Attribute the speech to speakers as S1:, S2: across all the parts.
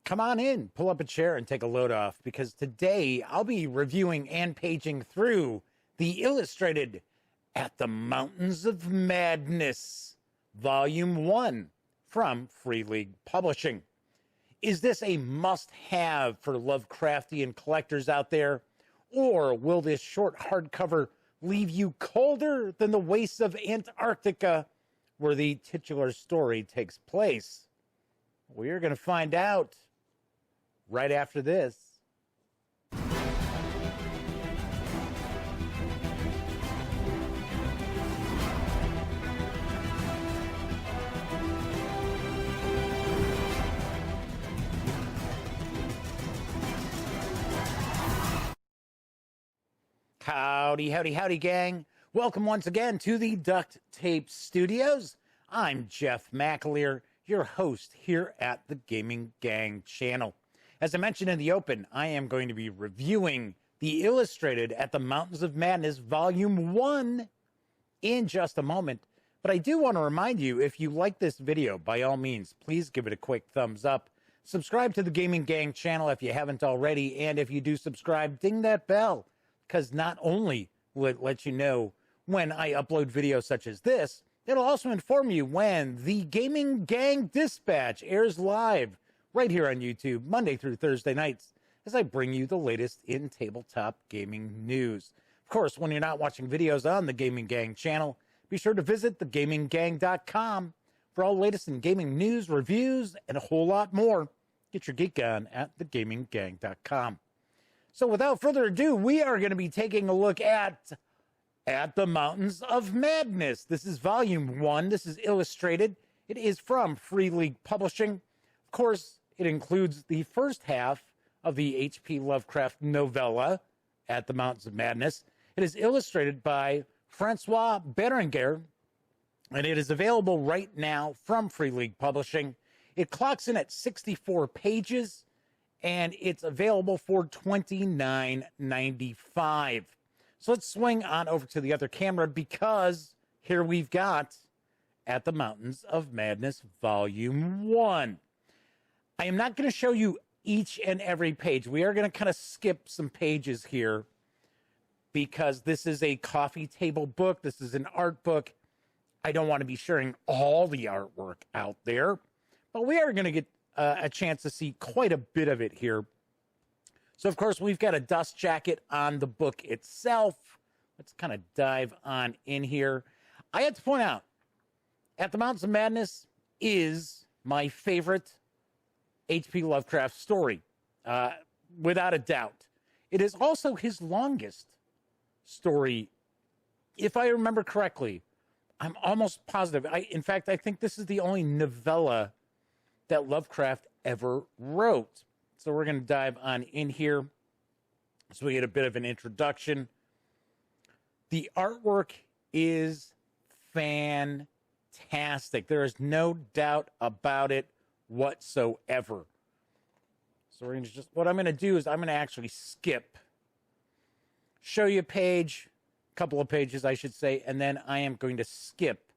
S1: Come on in, pull up a chair and take a load off, because today I'll be reviewing and paging through the illustrated At the Mountains of Madness, Volume 1 from Free League Publishing. Is this a must-have for Lovecraftian collectors out there, or will this short hardcover leave you colder than the wastes of Antarctica, where the titular story takes place? We're going to find out right after this. Howdy, howdy, howdy, gang. Welcome once again to the Duct Tape Studios. I'm Jeff McAleer, your host here at the Gaming Gang channel. As I mentioned in the open, I am going to be reviewing the illustrated At the Mountains of Madness Volume 1 in just a moment. But I do want to remind you, if you like this video, by all means, please give it a quick thumbs up. Subscribe to the Gaming Gang channel if you haven't already. And if you do subscribe, ding that bell, because not only will it let you know when I upload videos such as this, it'll also inform you when the Gaming Gang Dispatch airs live right here on YouTube, Monday through Thursday nights, as I bring you the latest in tabletop gaming news. Of course, when you're not watching videos on the Gaming Gang channel, be sure to visit thegaminggang.com for all the latest in gaming news, reviews, and a whole lot more. Get your geek on at thegaminggang.com. So without further ado, we are going to be taking a look at the Mountains of Madness. This is Volume 1. This is illustrated. It is from Free League Publishing. Of course, it includes the first half of the H.P. Lovecraft novella, At the Mountains of Madness. It is illustrated by Francois Berenguer, and it is available right now from Free League Publishing. It clocks in at 64 pages, and it's available for $29.95. So let's swing on over to the other camera, because here we've got At the Mountains of Madness Volume 1. I am not going to show you each and every page. We are going to kind of skip some pages here, because this is a coffee table book. This is an art book. I don't want to be sharing all the artwork out there, but we are going to get a chance to see quite a bit of it here. So, of course, we've got a dust jacket on the book itself. Let's kind of dive on in here. I have to point out, At the Mountains of Madness is my favorite H.P. Lovecraft story, without a doubt. It is also his longest story, if I remember correctly. I'm almost positive. In fact, I think this is the only novella that Lovecraft ever wrote. So we're going to dive on in here so we get a bit of an introduction. The artwork is fantastic. There is no doubt about it whatsoever. So we're going to just, what I'm going to do is I'm going to actually skip, show you a page, a couple of pages, I should say, and then I am going to skip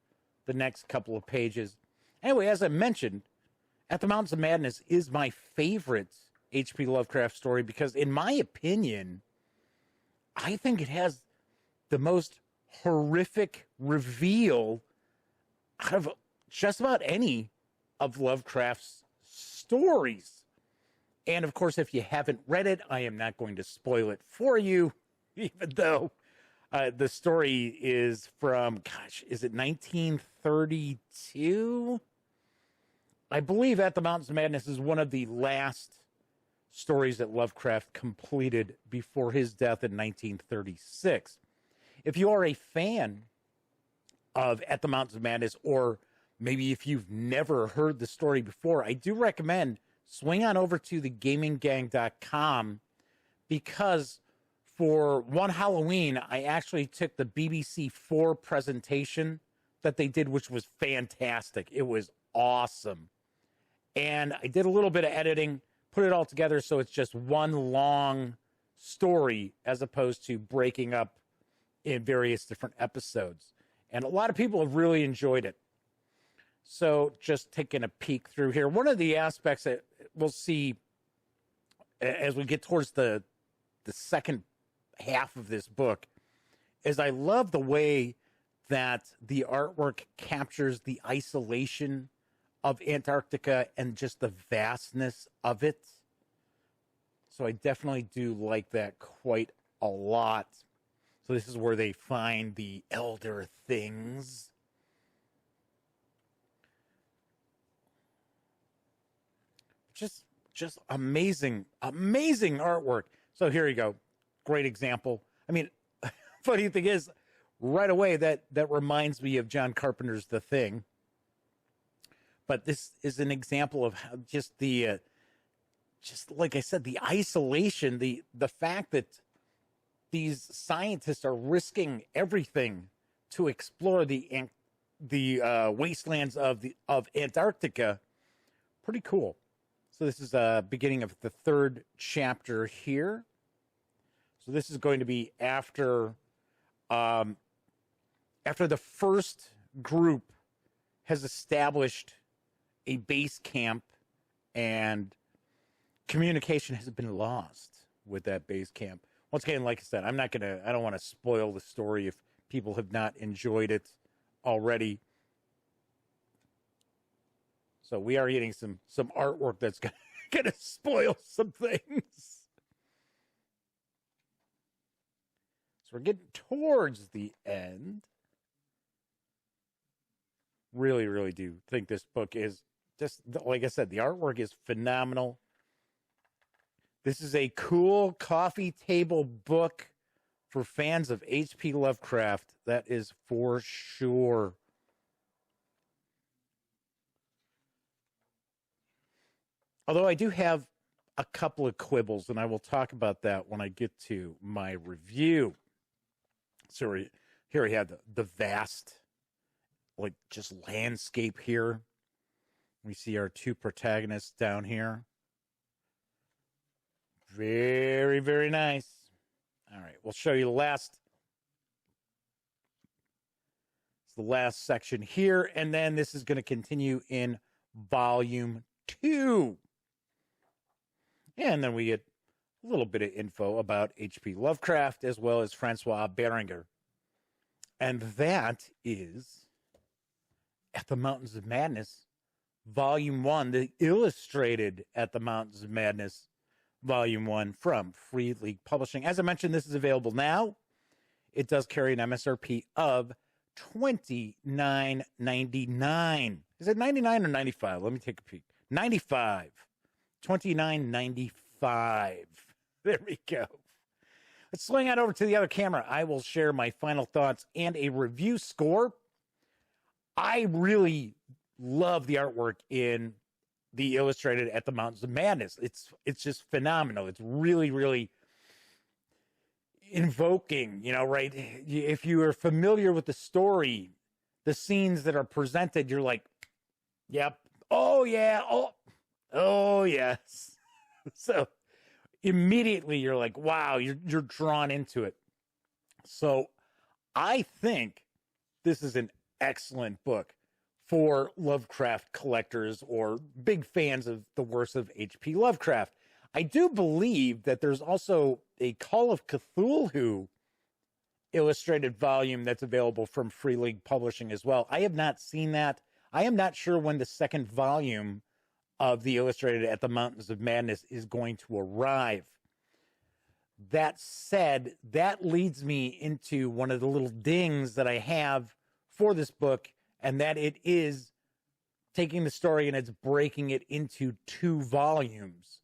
S1: the next couple of pages. Anyway, as I mentioned, At the Mountains of Madness is my favorite H.P. Lovecraft story, because in my opinion, I think it has the most horrific reveal out of just about any of Lovecraft's stories. And of course, if you haven't read it, I am not going to spoil it for you, even though the story is from, gosh, is it 1932? I believe At the Mountains of Madness is one of the last stories that Lovecraft completed before his death in 1936. If you are a fan of At the Mountains of Madness, or maybe if you've never heard the story before, I do recommend swing on over to thegaminggang.com, because for one Halloween, I actually took the BBC 4 presentation that they did, which was fantastic. It was awesome. And I did a little bit of editing, put it all together so it's just one long story, as opposed to breaking up in various different episodes. And a lot of people have really enjoyed it. So just taking a peek through here. One of the aspects that we'll see as we get towards the second half of this book, is I love the way that the artwork captures the isolation of Antarctica and just the vastness of it. So I definitely do like that quite a lot. So this is where they find the elder things. Just amazing artwork. So here you go. Great example. I mean, funny thing is, right away, that reminds me of John Carpenter's The Thing. But this is an example of how just like I said, the isolation, the fact that these scientists are risking everything to explore the wastelands of Antarctica. Pretty cool. So this is the beginning of the third chapter here. So this is going to be after the first group has established a base camp and communication has been lost with that base camp. Once again, like I said, I don't want to spoil the story if people have not enjoyed it already. So we are getting some artwork that's going to spoil some things. So we're getting towards the end. Really, really do think this book is just, like I said, the artwork is phenomenal. This is a cool coffee table book for fans of H.P. Lovecraft. That is for sure. Although I do have a couple of quibbles, and I will talk about that when I get to my review. So here we have the vast, like, just landscape here. We see our two protagonists down here. Very, very nice. All right, we'll show you the last section here, and then this is going to continue in volume 2. And then we get a little bit of info about H.P. Lovecraft as well as Francois Beringer. And that is At the Mountains of Madness, Volume 1, the illustrated At the Mountains of Madness, Volume 1 from Free League Publishing. As I mentioned, this is available now. It does carry an MSRP of $29.99. Is it 99 or 95? Let me take a peek. 95. $29.95. There we go. Let's swing on over to the other camera. I will share my final thoughts and a review score. I really love the artwork in the illustrated At the Mountains of Madness. It's just phenomenal. It's really, really invoking, right? If you are familiar with the story, the scenes that are presented, you're like, yep, oh yeah, oh yes. So immediately you're like, wow, you're drawn into it. So I think this is an excellent book for Lovecraft collectors or big fans of the works of H.P. Lovecraft. I do believe that there's also a Call of Cthulhu illustrated volume that's available from Free League Publishing as well. I have not seen that. I am not sure when the second volume of the illustrated At the Mountains of Madness is going to arrive. That said, that leads me into one of the little dings that I have for this book, and that it is taking the story and it's breaking it into 2 volumes.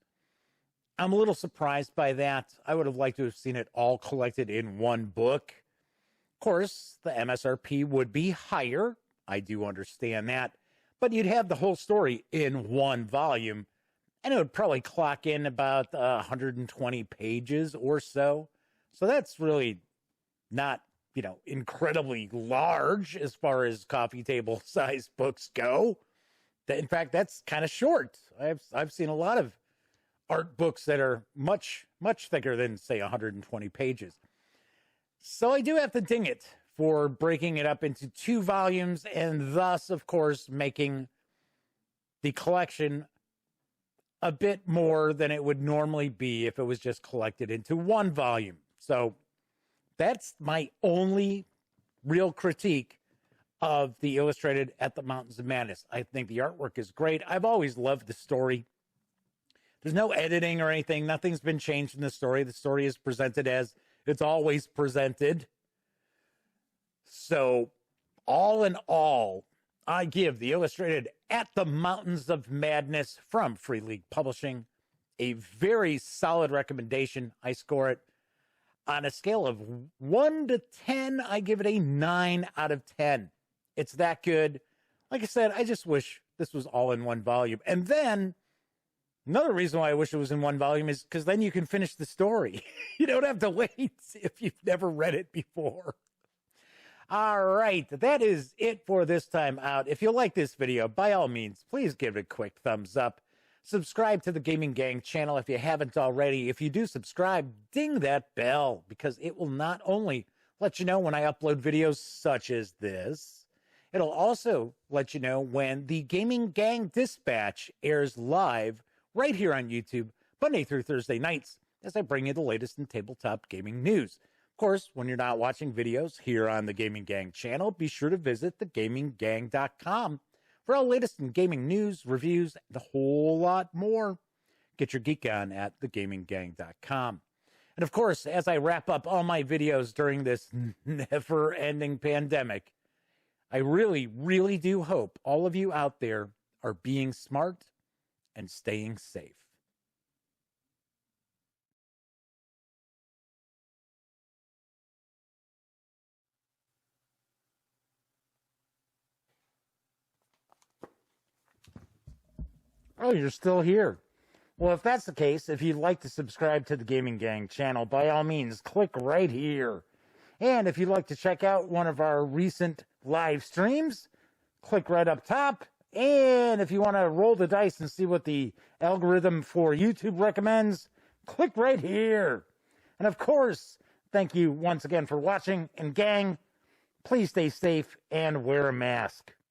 S1: I'm a little surprised by that. I would have liked to have seen it all collected in one book. Of course, the MSRP would be higher. I do understand that. But you'd have the whole story in one volume, and it would probably clock in about 120 pages or so. So that's really not, incredibly large as far as coffee table size books go. In fact, that's kind of short. I've seen a lot of art books that are much, much thicker than, say, 120 pages. So I do have to ding it for breaking it up into 2 volumes and thus, of course, making the collection a bit more than it would normally be if it was just collected into one volume. So that's my only real critique of the illustrated At the Mountains of Madness. I think the artwork is great. I've always loved the story. There's no editing or anything. Nothing's been changed in the story. The story is presented as it's always presented. So all in all, I give the illustrated At the Mountains of Madness from Free League Publishing a very solid recommendation. I score it on a scale of 1 to 10. I give it a 9 out of 10. It's that good. Like I said, I just wish this was all in one volume. And then another reason why I wish it was in one volume is because then you can finish the story. You don't have to wait if you've never read it before. All right, that is it for this time out. If you like this video, by all means, please give it a quick thumbs up. Subscribe to the Gaming Gang channel if you haven't already. If you do subscribe, ding that bell, because it will not only let you know when I upload videos such as this, it'll also let you know when the Gaming Gang Dispatch airs live right here on YouTube, Monday through Thursday nights, as I bring you the latest in tabletop gaming news. Of course, when you're not watching videos here on the Gaming Gang channel, be sure to visit thegaminggang.com for all latest in gaming news, reviews, and a whole lot more. Get your geek on at thegaminggang.com. And of course, as I wrap up all my videos during this never-ending pandemic, I really, really do hope all of you out there are being smart and staying safe. Oh, you're still here. Well, if that's the case, if you'd like to subscribe to the Gaming Gang channel, by all means, click right here. And if you'd like to check out one of our recent live streams, click right up top. And if you want to roll the dice and see what the algorithm for YouTube recommends, click right here. And of course, thank you once again for watching. And gang, please stay safe and wear a mask.